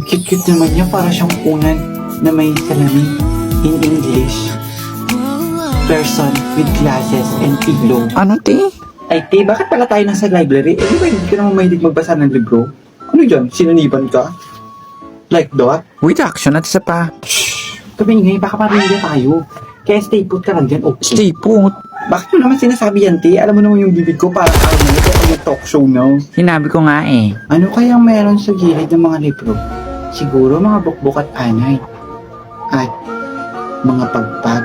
Cute-cute naman niya, para siyang unan na may salamin in English. Person with glasses and pillow. Ano, te? Ay, te, bakit pala tayo nasa library? Eh, di ba hindi ka naman mahilig magbasa ng libro? Ano dyan? Sinuniban ka? Like that? With action at isa pa. Kamingay, baka pamilya tayo. Kaya stay put ka lang dyan, okay? Stay put. Bakit mo naman sinasabi yan, te? Alam mo naman yung bibig ko para ako na ito yung talk show, no? Sinabi ko nga eh. Ano kayang meron sa gilid ng mga libro? Siguro mga bukbok at anay. At mga pagpag.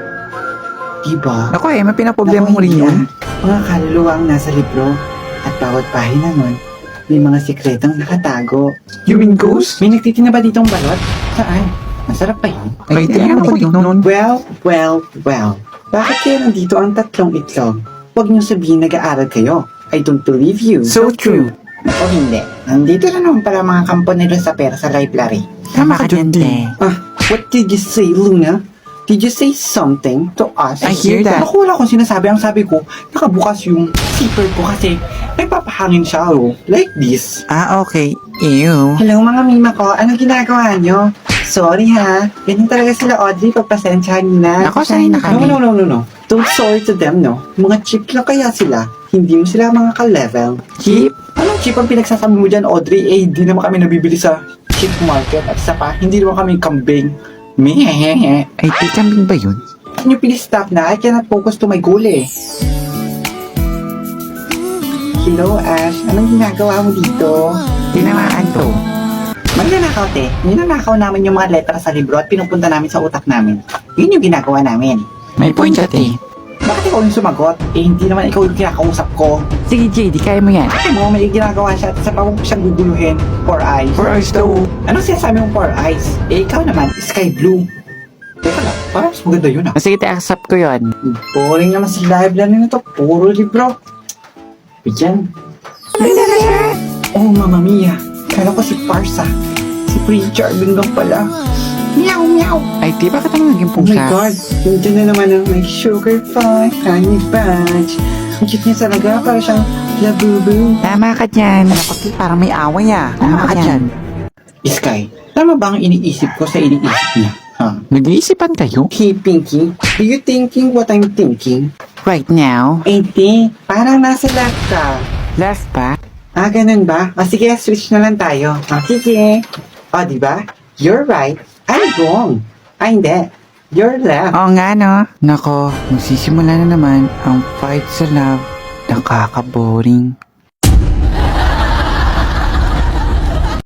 Diba? Ako eh, may pinaproblema mo rin yun. Mga kaluluwa ang nasa libro. At bawat pahina nun, may mga sikretong nakatago. You mean ghost? May nagtitinda ba ditong balot? Saan? Masarap pa yun? Ay, tingnan ko din nun. Well. Bakit kaya nandito ang tatlong itlog? Huwag niyo sabihin nag-aaral kayo. I don't believe you. So true. O hindi. Nandito na naman pala mga kampo nila sa pera sa library. Tama ka dyan, te. What did you say, Luna? Did you say something to us? I hear that. Naku, wala akong sinasabi. Ang sabi ko, nakabukas yung zipper ko kasi nagpapahangin siya, oh. Like this. Ah, okay. Ew. Hello mga mima ko, anong ginagawa nyo? Sorry ha, ganyan talaga sila Audrey, pagpasensyahan nyo na. Ako, sanay na kami. No. Don't sorry to them, no? Mga cheap lang kaya sila. Hindi mo sila mga ka-level. Cheap? Anong cheap ang pinagsasabi mo dyan, Audrey? Eh, hindi naman kami nabibili sa cheap market. At isa pa, hindi naman kami kambing. Mehehehe. Ay, te, kambing ba yun? Can you please stop na? I cannot focus to my goal eh. Hello, Ash. Anong ginagawa mo dito? Tinamaan ko. Magnanakaw, te. Ninanakaw namin yung mga letra sa libro at pinupunta namin sa utak namin. Yun yung ginagawa namin. May point siya, te. Bakit ikaw yung sumagot? Eh, hindi naman ikaw yung kinakausap ko. Sige, JD, kaya mo yan. Bakit mo may ginagawa siya at sa pa mo siyang guguluhin? Four eyes. For us daw. Ano sinasabi mong four eyes? Eh, ikaw naman, sky blue. Teka lang, parang mas maganda yun ah. Sige, te, accept ko yun. Boring naman sa library nito. Puro libro. Bigyan. Oh, Mamma Mia. Kala ko si Parsa. Si Prince Charming lang pala. Meow, meow. Ay, te, bakit ang naging Oh my pusa? God. Nandiyan na naman ang may sugar pie, honey bunch. Ang cute niya talaga. Para siyang labubu. Tama ka dyan. Ako, te, parang may away ah. Tama ka dyan. Sky, tama ba ang iniisip ko sa iniisip niya? Ha? Nag-iisipan kayo? Hey, Pinky. Do you thinking what I'm thinking? Right now? Eh, di. Parang nasa left ka. Left pa? Ah, ganun ba? Ah, sige, switch na lang tayo. Ah, sige. Ah, di ba? You're right. I'm wrong. Ah, hindi. You're left. Oo nga, no? Nako, magsisimula na naman ang fight sa love. Nakaka-boring.